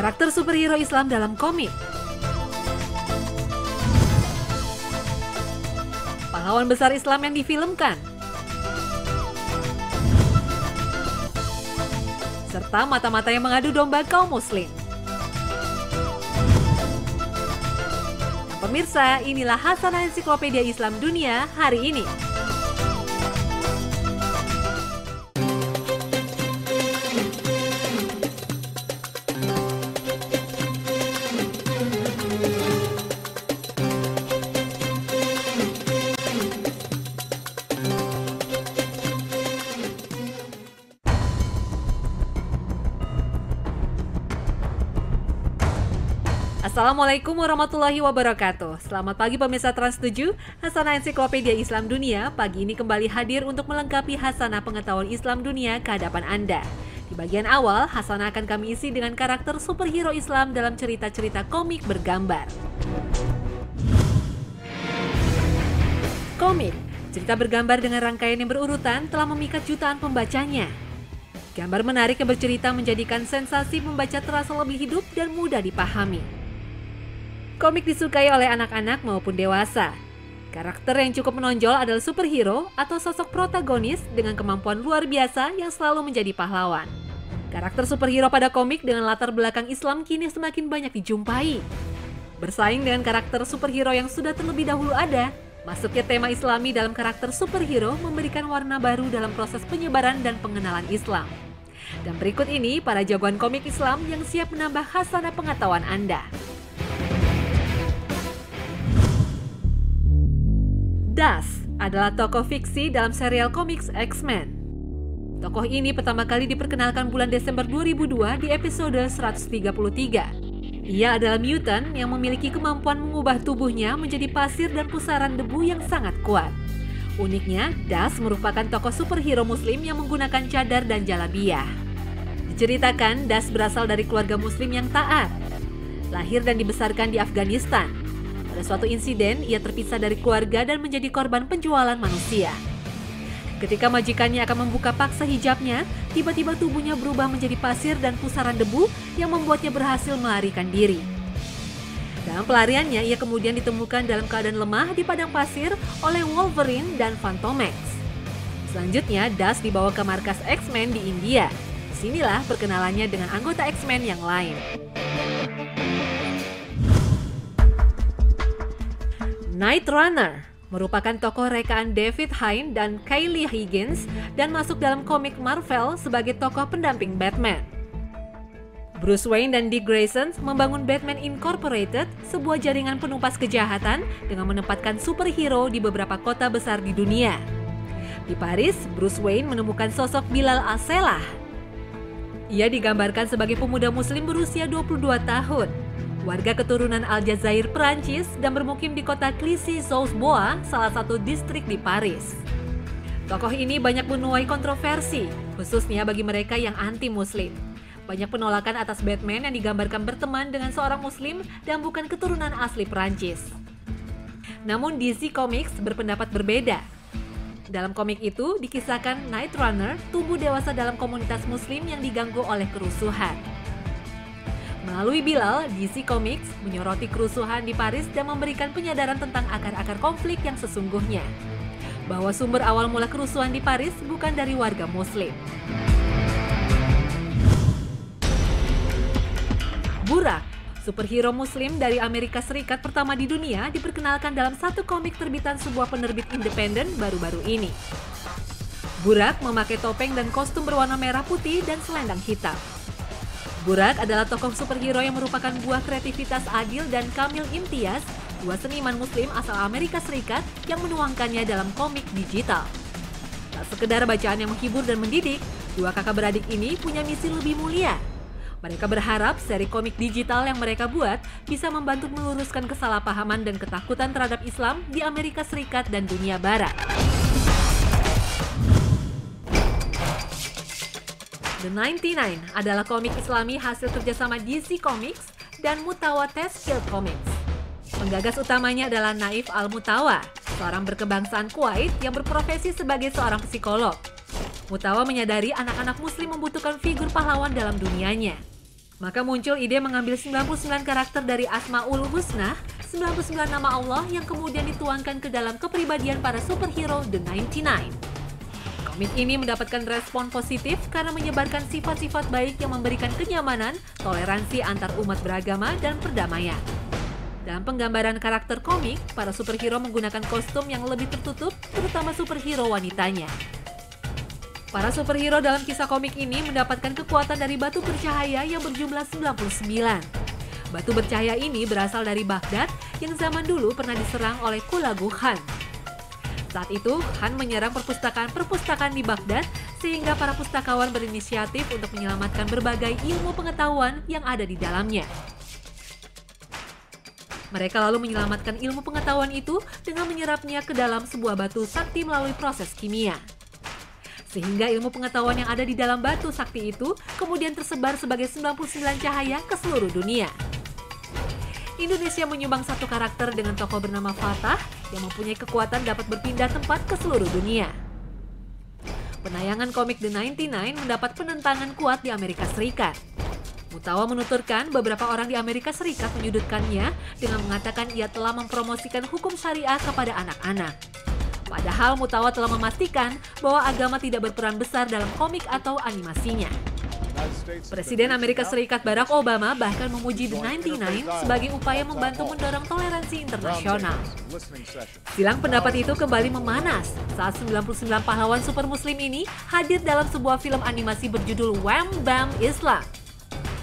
Karakter superhero Islam dalam komik. Pahlawan besar Islam yang difilmkan. Serta mata-mata yang mengadu domba kaum muslim. Nah, pemirsa, inilah Hasanah Ensiklopedia Islam Dunia hari ini. Assalamualaikum warahmatullahi wabarakatuh. Selamat pagi pemirsa Trans 7, Hasanah Ensiklopedia Islam Dunia pagi ini kembali hadir untuk melengkapi Hasanah Pengetahuan Islam Dunia ke hadapan Anda. Di bagian awal, Hasanah akan kami isi dengan karakter superhero Islam dalam cerita-cerita komik bergambar. Komik, cerita bergambar dengan rangkaian yang berurutan telah memikat jutaan pembacanya. Gambar menarik yang bercerita menjadikan sensasi pembaca terasa lebih hidup dan mudah dipahami. Komik disukai oleh anak-anak maupun dewasa. Karakter yang cukup menonjol adalah superhero atau sosok protagonis dengan kemampuan luar biasa yang selalu menjadi pahlawan. Karakter superhero pada komik dengan latar belakang Islam kini semakin banyak dijumpai. Bersaing dengan karakter superhero yang sudah terlebih dahulu ada, masuknya tema Islami dalam karakter superhero memberikan warna baru dalam proses penyebaran dan pengenalan Islam. Dan berikut ini para jagoan komik Islam yang siap menambah hasanah pengetahuan Anda. Das adalah tokoh fiksi dalam serial komik X-Men. Tokoh ini pertama kali diperkenalkan bulan Desember 2002 di episode 133. Ia adalah mutant yang memiliki kemampuan mengubah tubuhnya menjadi pasir dan pusaran debu yang sangat kuat. Uniknya, Das merupakan tokoh superhero muslim yang menggunakan cadar dan jalabiyah. Diceritakan, Das berasal dari keluarga muslim yang taat. Lahir dan dibesarkan di Afghanistan. Pada suatu insiden, ia terpisah dari keluarga dan menjadi korban penjualan manusia. Ketika majikannya akan membuka paksa hijabnya, tiba-tiba tubuhnya berubah menjadi pasir dan pusaran debu yang membuatnya berhasil melarikan diri. Dalam pelariannya, ia kemudian ditemukan dalam keadaan lemah di padang pasir oleh Wolverine dan Fantomex. Selanjutnya, Das dibawa ke markas X-Men di India. Disinilah perkenalannya dengan anggota X-Men yang lain. Night Runner merupakan tokoh rekaan David Hain dan Kaylee Higgins dan masuk dalam komik Marvel sebagai tokoh pendamping Batman. Bruce Wayne dan Dick Grayson membangun Batman Incorporated, sebuah jaringan penumpas kejahatan dengan menempatkan superhero di beberapa kota besar di dunia. Di Paris, Bruce Wayne menemukan sosok Bilal As-Selah. Ia digambarkan sebagai pemuda muslim berusia 22 tahun. Warga keturunan Aljazair Perancis dan bermukim di kota Clichy-sous-Bois, salah satu distrik di Paris. Tokoh ini banyak menuai kontroversi, khususnya bagi mereka yang anti-muslim. Banyak penolakan atas Batman yang digambarkan berteman dengan seorang muslim dan bukan keturunan asli Perancis. Namun DC Comics berpendapat berbeda. Dalam komik itu dikisahkan Night Runner tumbuh dewasa dalam komunitas muslim yang diganggu oleh kerusuhan. Melalui Bilal, DC Comics menyoroti kerusuhan di Paris dan memberikan penyadaran tentang akar-akar konflik yang sesungguhnya. Bahwa sumber awal mula kerusuhan di Paris bukan dari warga muslim. Burak, superhero muslim dari Amerika Serikat pertama di dunia, diperkenalkan dalam satu komik terbitan sebuah penerbit independen baru-baru ini. Burak memakai topeng dan kostum berwarna merah putih dan selendang hitam. Burak adalah tokoh superhero yang merupakan buah kreativitas Adil dan Kamil Imtiaz, dua seniman muslim asal Amerika Serikat yang menuangkannya dalam komik digital. Tak sekedar bacaan yang menghibur dan mendidik, dua kakak beradik ini punya misi lebih mulia. Mereka berharap seri komik digital yang mereka buat bisa membantu meluruskan kesalahpahaman dan ketakutan terhadap Islam di Amerika Serikat dan dunia Barat. The 99 adalah komik Islami hasil kerjasama DC Comics dan Mutawa Tezkil Comics. Penggagas utamanya adalah Naif Al-Mutawa, seorang berkebangsaan Kuwait yang berprofesi sebagai seorang psikolog. Mutawa menyadari anak-anak muslim membutuhkan figur pahlawan dalam dunianya. Maka muncul ide mengambil 99 karakter dari Asmaul Husna, 99 nama Allah yang kemudian dituangkan ke dalam kepribadian para superhero The 99. Komik ini mendapatkan respon positif karena menyebarkan sifat-sifat baik yang memberikan kenyamanan, toleransi antar umat beragama, dan perdamaian. Dalam penggambaran karakter komik, para superhero menggunakan kostum yang lebih tertutup, terutama superhero wanitanya. Para superhero dalam kisah komik ini mendapatkan kekuatan dari batu bercahaya yang berjumlah 99. Batu bercahaya ini berasal dari Baghdad yang zaman dulu pernah diserang oleh Kulagu Khan. Saat itu, Khan menyerang perpustakaan di Baghdad sehingga para pustakawan berinisiatif untuk menyelamatkan berbagai ilmu pengetahuan yang ada di dalamnya. Mereka lalu menyelamatkan ilmu pengetahuan itu dengan menyerapnya ke dalam sebuah batu sakti melalui proses kimia. Sehingga ilmu pengetahuan yang ada di dalam batu sakti itu kemudian tersebar sebagai 99 cahaya ke seluruh dunia. Indonesia menyumbang satu karakter dengan tokoh bernama Fatah yang mempunyai kekuatan dapat berpindah tempat ke seluruh dunia. Penayangan komik The 99 mendapat penentangan kuat di Amerika Serikat. Mutawa menuturkan beberapa orang di Amerika Serikat menyudutkannya dengan mengatakan ia telah mempromosikan hukum syariah kepada anak-anak. Padahal Mutawa telah memastikan bahwa agama tidak berperan besar dalam komik atau animasinya. Presiden Amerika Serikat Barack Obama bahkan memuji The 99 sebagai upaya membantu mendorong toleransi internasional. Silang pendapat itu kembali memanas saat 99 pahlawan super muslim ini hadir dalam sebuah film animasi berjudul Wham Bam Islam.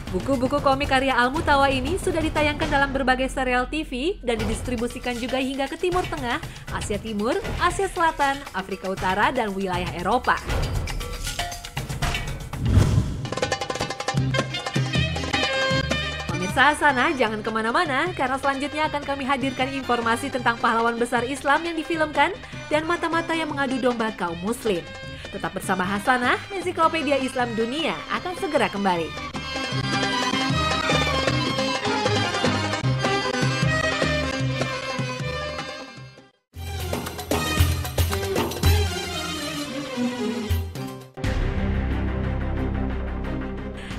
Buku-buku komik karya Al-Mutawa ini sudah ditayangkan dalam berbagai serial TV dan didistribusikan juga hingga ke Timur Tengah, Asia Timur, Asia Selatan, Afrika Utara, dan wilayah Eropa. Pemirsa Hasanah, jangan kemana-mana karena selanjutnya akan kami hadirkan informasi tentang pahlawan besar Islam yang difilmkan dan mata-mata yang mengadu domba kaum muslim. Tetap bersama Hasanah, Ensiklopedia Islam Dunia akan segera kembali.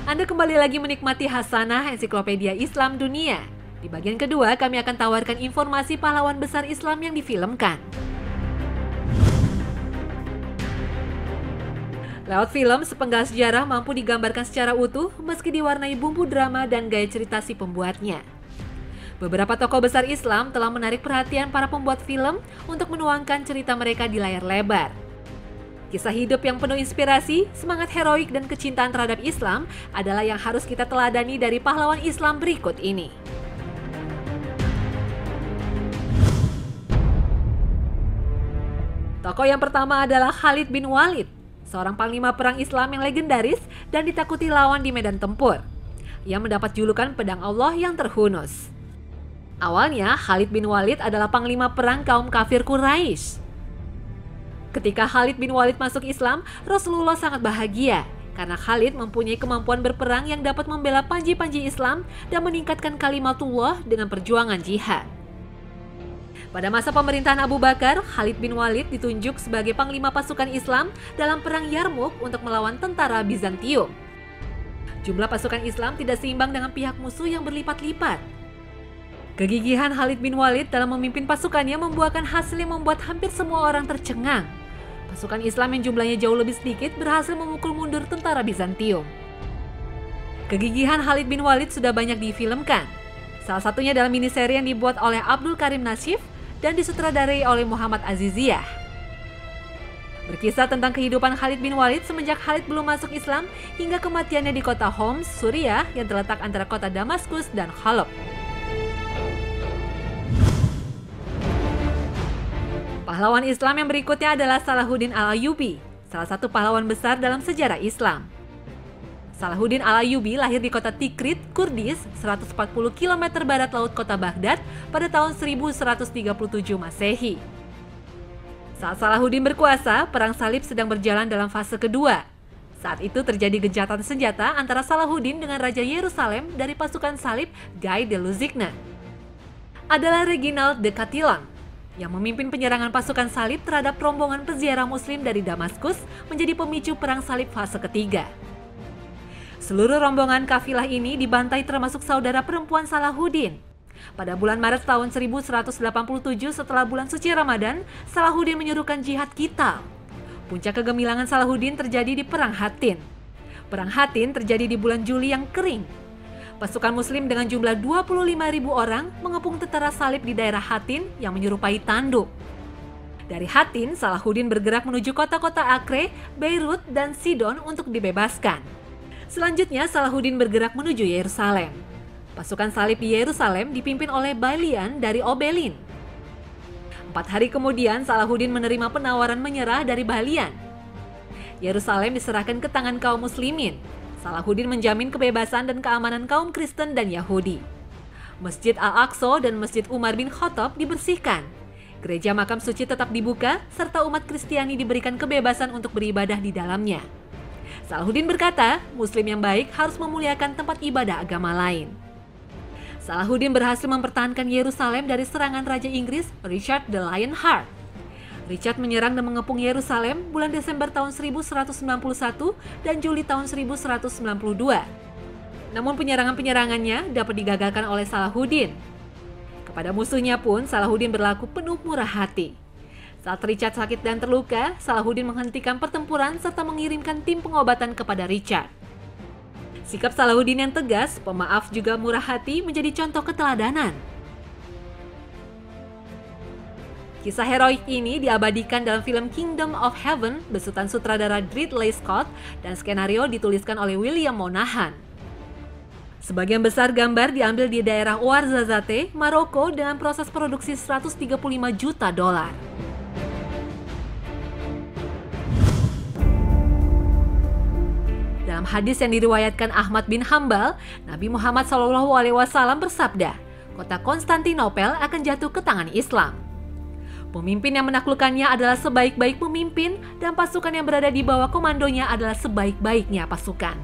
Anda kembali lagi menikmati Hasanah Ensiklopedia Islam Dunia. Di bagian kedua, kami akan tawarkan informasi pahlawan besar Islam yang difilmkan. Lewat film, sepenggal sejarah mampu digambarkan secara utuh meski diwarnai bumbu drama dan gaya cerita si pembuatnya. Beberapa tokoh besar Islam telah menarik perhatian para pembuat film untuk menuangkan cerita mereka di layar lebar. Kisah hidup yang penuh inspirasi, semangat heroik, dan kecintaan terhadap Islam adalah yang harus kita teladani dari pahlawan Islam berikut ini. Tokoh yang pertama adalah Khalid bin Walid, seorang panglima perang Islam yang legendaris dan ditakuti lawan di medan tempur. Ia mendapat julukan pedang Allah yang terhunus. Awalnya, Khalid bin Walid adalah panglima perang kaum kafir Quraisy. Ketika Khalid bin Walid masuk Islam, Rasulullah sangat bahagia karena Khalid mempunyai kemampuan berperang yang dapat membela panji-panji Islam dan meningkatkan kalimatullah dengan perjuangan jihad. Pada masa pemerintahan Abu Bakar, Khalid bin Walid ditunjuk sebagai panglima pasukan Islam dalam perang Yarmuk untuk melawan tentara Bizantium. Jumlah pasukan Islam tidak seimbang dengan pihak musuh yang berlipat-lipat. Kegigihan Khalid bin Walid dalam memimpin pasukannya membuahkan hasil yang membuat hampir semua orang tercengang. Pasukan Islam yang jumlahnya jauh lebih sedikit berhasil memukul mundur tentara Bizantium. Kegigihan Khalid bin Walid sudah banyak difilmkan. Salah satunya dalam miniseri yang dibuat oleh Abdul Karim Nasyif dan disutradarai oleh Muhammad Aziziyah. Berkisah tentang kehidupan Khalid bin Walid semenjak Khalid belum masuk Islam hingga kematiannya di kota Homs, Suriah yang terletak antara kota Damaskus dan Halab. Pahlawan Islam yang berikutnya adalah Salahuddin Al-Ayyubi, salah satu pahlawan besar dalam sejarah Islam. Salahuddin Al-Ayyubi lahir di kota Tikrit, Kurdis, 140 km barat laut kota Baghdad pada tahun 1137 Masehi. Saat Salahuddin berkuasa, Perang Salib sedang berjalan dalam fase kedua. Saat itu terjadi gencatan senjata antara Salahuddin dengan Raja Yerusalem dari pasukan Salib, Guy de Lusignan. Adalah Reginald de Chatillon yang memimpin penyerangan pasukan Salib terhadap rombongan peziarah Muslim dari Damaskus menjadi pemicu Perang Salib fase ketiga. Seluruh rombongan kafilah ini dibantai termasuk saudara perempuan Salahuddin. Pada bulan Maret tahun 1187 setelah bulan suci Ramadan, Salahuddin menyuruhkan jihad qital. Puncak kegemilangan Salahuddin terjadi di Perang Hattin. Perang Hattin terjadi di bulan Juli yang kering. Pasukan muslim dengan jumlah 25.000 orang mengepung tentara salib di daerah Hattin yang menyerupai tanduk. Dari Hattin, Salahuddin bergerak menuju kota-kota Acre, Beirut, dan Sidon untuk dibebaskan. Selanjutnya, Salahuddin bergerak menuju Yerusalem. Pasukan salib di Yerusalem dipimpin oleh Balian dari Obelin. 4 hari kemudian, Salahuddin menerima penawaran menyerah dari Balian. Yerusalem diserahkan ke tangan kaum muslimin. Salahuddin menjamin kebebasan dan keamanan kaum Kristen dan Yahudi. Masjid Al-Aqsa dan Masjid Umar bin Khattab dibersihkan. Gereja makam suci tetap dibuka, serta umat Kristiani diberikan kebebasan untuk beribadah di dalamnya. Salahuddin berkata, Muslim yang baik harus memuliakan tempat ibadah agama lain. Salahuddin berhasil mempertahankan Yerusalem dari serangan Raja Inggris Richard the Lionheart. Richard menyerang dan mengepung Yerusalem bulan Desember tahun 1191 dan Juli tahun 1192. Namun penyerangan-penyerangannya dapat digagalkan oleh Salahuddin. Kepada musuhnya pun Salahuddin berlaku penuh murah hati. Saat Richard sakit dan terluka, Salahuddin menghentikan pertempuran serta mengirimkan tim pengobatan kepada Richard. Sikap Salahuddin yang tegas, pemaaf juga murah hati menjadi contoh keteladanan. Kisah heroik ini diabadikan dalam film Kingdom of Heaven besutan sutradara Ridley Scott dan skenario dituliskan oleh William Monahan. Sebagian besar gambar diambil di daerah Ouarzazate, Maroko dengan proses produksi $135 juta. Dalam hadis yang diriwayatkan Ahmad bin Hambal, Nabi Muhammad SAW bersabda, kota Konstantinopel akan jatuh ke tangan Islam. Pemimpin yang menaklukkannya adalah sebaik-baik pemimpin dan pasukan yang berada di bawah komandonya adalah sebaik-baiknya pasukan.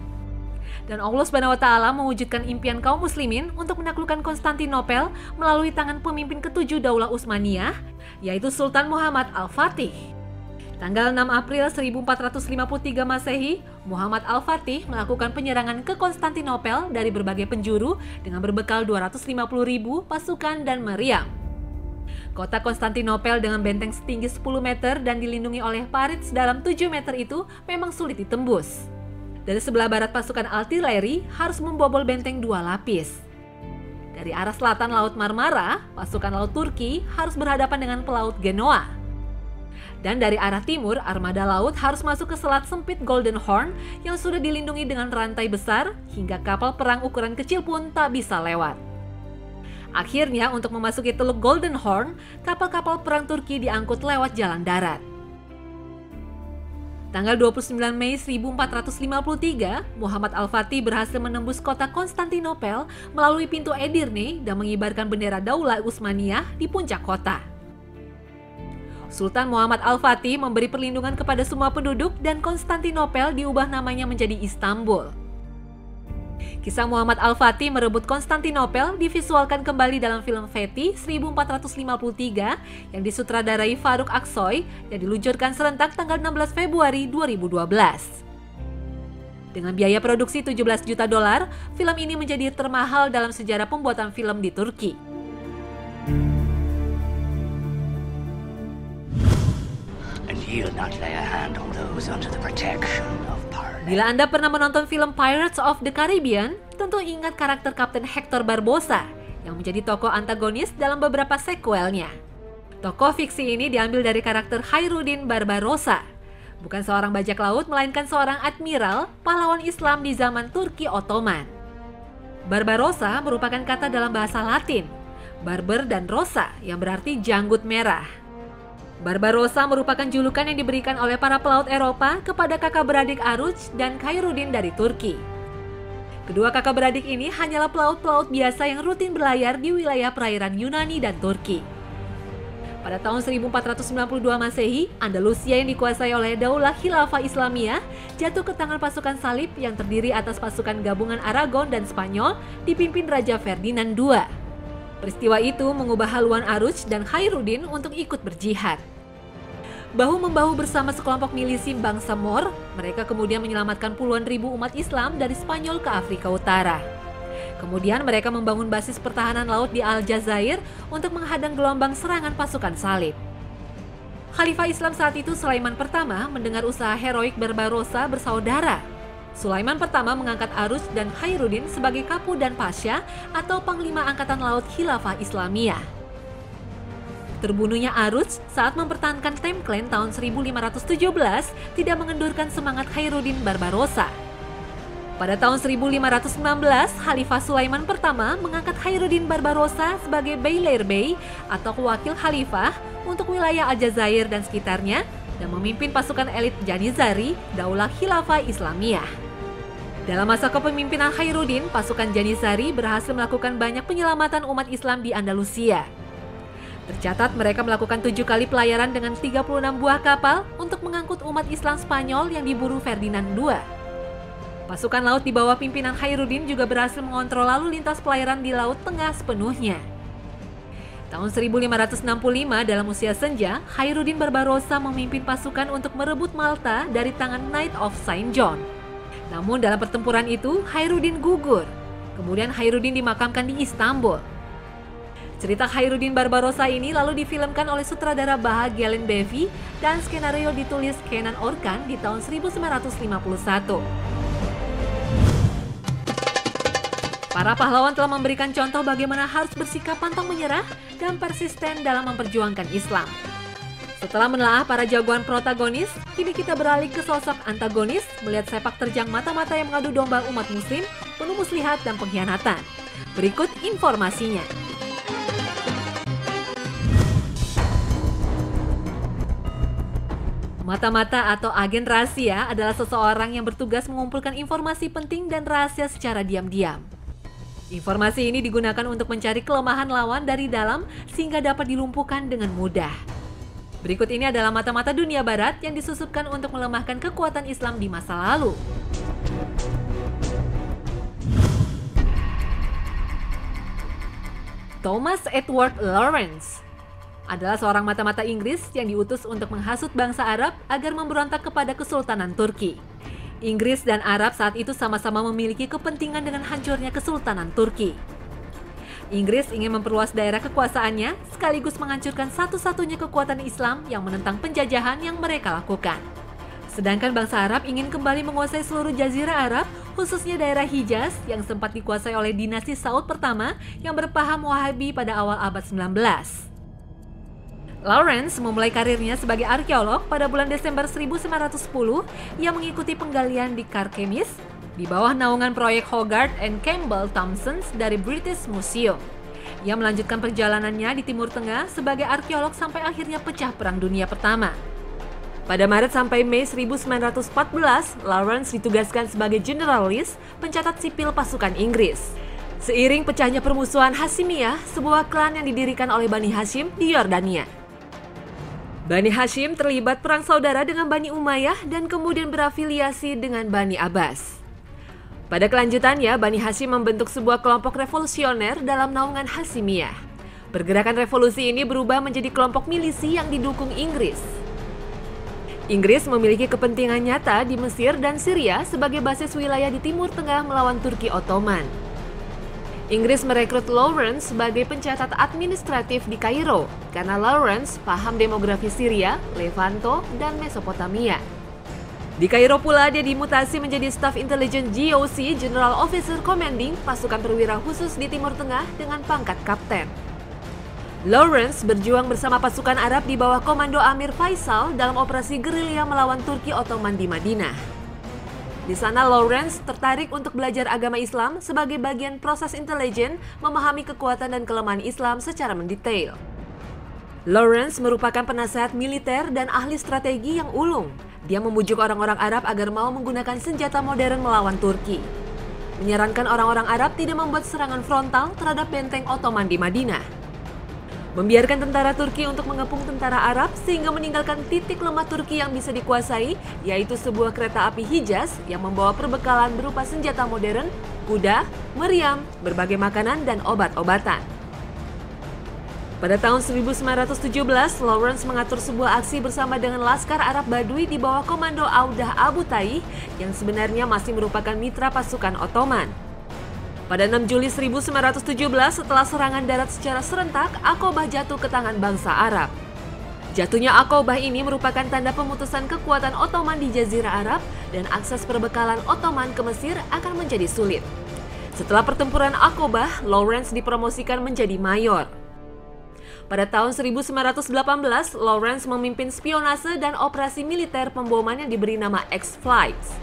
Dan Allah SWT mewujudkan impian kaum muslimin untuk menaklukkan Konstantinopel melalui tangan pemimpin ke-7 Daulah Utsmaniyah, yaitu Sultan Muhammad Al-Fatih. Tanggal 6 April 1453 Masehi, Muhammad Al-Fatih melakukan penyerangan ke Konstantinopel dari berbagai penjuru dengan berbekal 250.000 pasukan dan meriam. Kota Konstantinopel dengan benteng setinggi 10 meter dan dilindungi oleh parit sedalam 7 meter itu memang sulit ditembus. Dari sebelah barat pasukan artileri harus membobol benteng 2 lapis. Dari arah selatan Laut Marmara, pasukan laut Turki harus berhadapan dengan pelaut Genoa. Dan dari arah timur, armada laut harus masuk ke selat sempit Golden Horn yang sudah dilindungi dengan rantai besar hingga kapal perang ukuran kecil pun tak bisa lewat. Akhirnya untuk memasuki Teluk Golden Horn, kapal-kapal perang Turki diangkut lewat jalan darat. Tanggal 29 Mei 1453, Muhammad Al-Fatih berhasil menembus kota Konstantinopel melalui pintu Edirne dan mengibarkan bendera Daulah Utsmaniyah di puncak kota. Sultan Muhammad Al-Fatih memberi perlindungan kepada semua penduduk dan Konstantinopel diubah namanya menjadi Istanbul. Kisah Muhammad Al-Fatih merebut Konstantinopel divisualkan kembali dalam film Fethi 1453 yang disutradarai Faruk Aksoy yang diluncurkan serentak tanggal 16 Februari 2012. Dengan biaya produksi $17 juta, film ini menjadi termahal dalam sejarah pembuatan film di Turki. Bila Anda pernah menonton film Pirates of the Caribbean, tentu ingat karakter Kapten Hector Barbossa yang menjadi tokoh antagonis dalam beberapa sequelnya. Tokoh fiksi ini diambil dari karakter Khairuddin Barbarossa, bukan seorang bajak laut melainkan seorang admiral pahlawan Islam di zaman Turki Ottoman. Barbarossa merupakan kata dalam bahasa Latin, barber dan rosa yang berarti janggut merah. Barbarossa merupakan julukan yang diberikan oleh para pelaut Eropa kepada kakak beradik Aruj dan Khairuddin dari Turki. Kedua kakak beradik ini hanyalah pelaut-pelaut biasa yang rutin berlayar di wilayah perairan Yunani dan Turki. Pada tahun 1492 Masehi, Andalusia yang dikuasai oleh Daulah Khilafah Islamiyah jatuh ke tangan pasukan salib yang terdiri atas pasukan gabungan Aragon dan Spanyol dipimpin Raja Ferdinand II. Peristiwa itu mengubah haluan Aruj dan Khairuddin untuk ikut berjihad. Bahu-membahu bersama sekelompok milisi bangsa Moor, mereka kemudian menyelamatkan puluhan ribu umat Islam dari Spanyol ke Afrika Utara. Kemudian mereka membangun basis pertahanan laut di Aljazair untuk menghadang gelombang serangan pasukan salib. Khalifah Islam saat itu Sulaiman pertama mendengar usaha heroik Barbarossa bersaudara. Sulaiman pertama mengangkat Aruj dan Khairuddin sebagai Kapu dan Pasha atau Panglima Angkatan Laut Khilafah Islamiyah. Terbunuhnya Aruj saat mempertahankan Temklen tahun 1517 tidak mengendurkan semangat Khairuddin Barbarossa. Pada tahun 1516, Khalifah Sulaiman pertama mengangkat Khairuddin Barbarossa sebagai Beyler Bey atau wakil khalifah untuk wilayah Aljazair dan sekitarnya dan memimpin pasukan elit Janizari, Daulah Khilafah Islamiyah. Dalam masa kepemimpinan Khairuddin, pasukan Janizari berhasil melakukan banyak penyelamatan umat Islam di Andalusia. Tercatat mereka melakukan 7 kali pelayaran dengan 36 buah kapal untuk mengangkut umat Islam Spanyol yang diburu Ferdinand II. Pasukan laut di bawah pimpinan Khairuddin juga berhasil mengontrol lalu lintas pelayaran di Laut Tengah sepenuhnya. Tahun 1565 dalam usia senja, Khairuddin Barbarossa memimpin pasukan untuk merebut Malta dari tangan Knight of Saint John. Namun dalam pertempuran itu, Khairuddin gugur. Kemudian Khairuddin dimakamkan di Istanbul. Cerita Khairuddin Barbarossa ini lalu difilmkan oleh sutradara Baha Galen Bevi dan skenario ditulis Kenan Orkan di tahun 1951. Para pahlawan telah memberikan contoh bagaimana harus bersikap pantang menyerah dan persisten dalam memperjuangkan Islam. Setelah menelaah para jagoan protagonis, kini kita beralih ke sosok antagonis melihat sepak terjang mata-mata yang mengadu domba umat muslim, penuh muslihat dan pengkhianatan. Berikut informasinya. Mata-mata atau agen rahasia adalah seseorang yang bertugas mengumpulkan informasi penting dan rahasia secara diam-diam. Informasi ini digunakan untuk mencari kelemahan lawan dari dalam sehingga dapat dilumpuhkan dengan mudah. Berikut ini adalah mata-mata dunia barat yang disusupkan untuk melemahkan kekuatan Islam di masa lalu. Thomas Edward Lawrence adalah seorang mata-mata Inggris yang diutus untuk menghasut bangsa Arab agar memberontak kepada Kesultanan Turki. Inggris dan Arab saat itu sama-sama memiliki kepentingan dengan hancurnya Kesultanan Turki. Inggris ingin memperluas daerah kekuasaannya sekaligus menghancurkan satu-satunya kekuatan Islam yang menentang penjajahan yang mereka lakukan. Sedangkan bangsa Arab ingin kembali menguasai seluruh jazirah Arab, khususnya daerah Hijaz yang sempat dikuasai oleh dinasti Saud pertama yang berpaham Wahabi pada awal abad 19. Lawrence memulai karirnya sebagai arkeolog pada bulan Desember 1910. Ia mengikuti penggalian di Carchemish di bawah naungan proyek Hogarth and Campbell Thompson dari British Museum. Ia melanjutkan perjalanannya di Timur Tengah sebagai arkeolog sampai akhirnya pecah Perang Dunia Pertama. Pada Maret sampai Mei 1914, Lawrence ditugaskan sebagai generalis pencatat sipil pasukan Inggris. Seiring pecahnya permusuhan Hashimiyah, sebuah klan yang didirikan oleh Bani Hashim di Yordania. Bani Hashim terlibat perang saudara dengan Bani Umayyah dan kemudian berafiliasi dengan Bani Abbas. Pada kelanjutannya, Bani Hashim membentuk sebuah kelompok revolusioner dalam naungan Hashimiyah. Pergerakan revolusi ini berubah menjadi kelompok milisi yang didukung Inggris. Inggris memiliki kepentingan nyata di Mesir dan Syria sebagai basis wilayah di Timur Tengah melawan Turki Ottoman. Inggris merekrut Lawrence sebagai pencatat administratif di Kairo karena Lawrence paham demografi Syria, Levanto, dan Mesopotamia. Di Kairo pula dia dimutasi menjadi staf intelijen GOC General Officer Commanding pasukan perwira khusus di Timur Tengah dengan pangkat kapten. Lawrence berjuang bersama pasukan Arab di bawah komando Amir Faisal dalam operasi gerilya melawan Turki Ottoman di Madinah. Di sana Lawrence tertarik untuk belajar agama Islam sebagai bagian proses intelijen memahami kekuatan dan kelemahan Islam secara mendetail. Lawrence merupakan penasehat militer dan ahli strategi yang ulung. Dia membujuk orang-orang Arab agar mau menggunakan senjata modern melawan Turki. Menyarankan orang-orang Arab tidak membuat serangan frontal terhadap benteng Ottoman di Madinah. Membiarkan tentara Turki untuk mengepung tentara Arab sehingga meninggalkan titik lemah Turki yang bisa dikuasai, yaitu sebuah kereta api Hijaz yang membawa perbekalan berupa senjata modern, kuda, meriam, berbagai makanan, dan obat-obatan. Pada tahun 1917, Lawrence mengatur sebuah aksi bersama dengan Laskar Arab Badui di bawah komando Audah Abu Taih yang sebenarnya masih merupakan mitra pasukan Ottoman. Pada 6 Juli 1917, setelah serangan darat secara serentak, Aqobah jatuh ke tangan bangsa Arab. Jatuhnya Aqobah ini merupakan tanda pemutusan kekuatan Ottoman di Jazirah Arab dan akses perbekalan Ottoman ke Mesir akan menjadi sulit. Setelah pertempuran Aqobah, Lawrence dipromosikan menjadi mayor. Pada tahun 1918, Lawrence memimpin spionase dan operasi militer pemboman yang diberi nama X-Flights.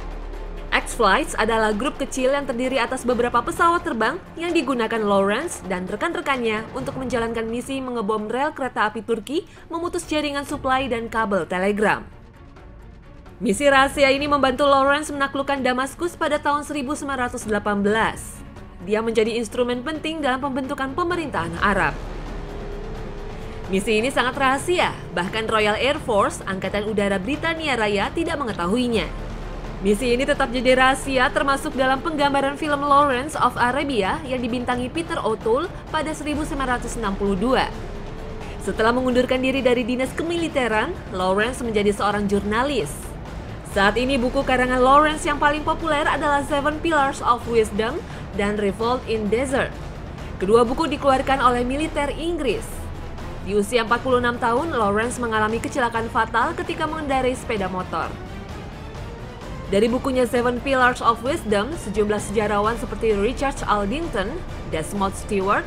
X-Flights adalah grup kecil yang terdiri atas beberapa pesawat terbang yang digunakan Lawrence dan rekan-rekannya untuk menjalankan misi mengebom rel kereta api Turki, memutus jaringan suplai dan kabel telegram. Misi rahasia ini membantu Lawrence menaklukkan Damaskus pada tahun 1918. Dia menjadi instrumen penting dalam pembentukan pemerintahan Arab. Misi ini sangat rahasia, bahkan Royal Air Force, Angkatan Udara Britania Raya, tidak mengetahuinya. Misi ini tetap jadi rahasia termasuk dalam penggambaran film Lawrence of Arabia yang dibintangi Peter O'Toole pada 1962. Setelah mengundurkan diri dari dinas kemiliteran, Lawrence menjadi seorang jurnalis. Saat ini buku karangan Lawrence yang paling populer adalah Seven Pillars of Wisdom dan Revolt in Desert. Kedua buku dikeluarkan oleh militer Inggris. Di usia 46 tahun, Lawrence mengalami kecelakaan fatal ketika mengendarai sepeda motor. Dari bukunya Seven Pillars of Wisdom, sejumlah sejarawan seperti Richard Aldington, Desmond Stewart,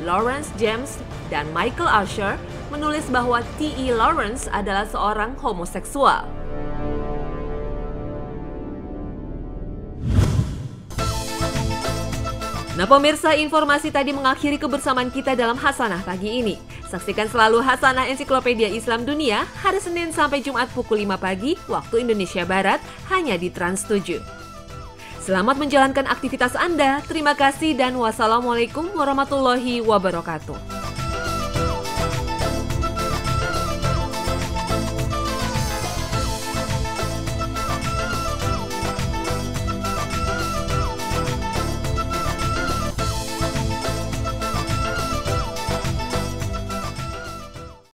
Lawrence James, dan Michael Usher menulis bahwa T.E. Lawrence adalah seorang homoseksual. Nah pemirsa, informasi tadi mengakhiri kebersamaan kita dalam Hasanah pagi ini. Saksikan selalu Hasanah Ensiklopedia Islam Dunia hari Senin sampai Jumat pukul 5 pagi waktu Indonesia Barat hanya di Trans 7. Selamat menjalankan aktivitas Anda. Terima kasih dan wassalamualaikum warahmatullahi wabarakatuh.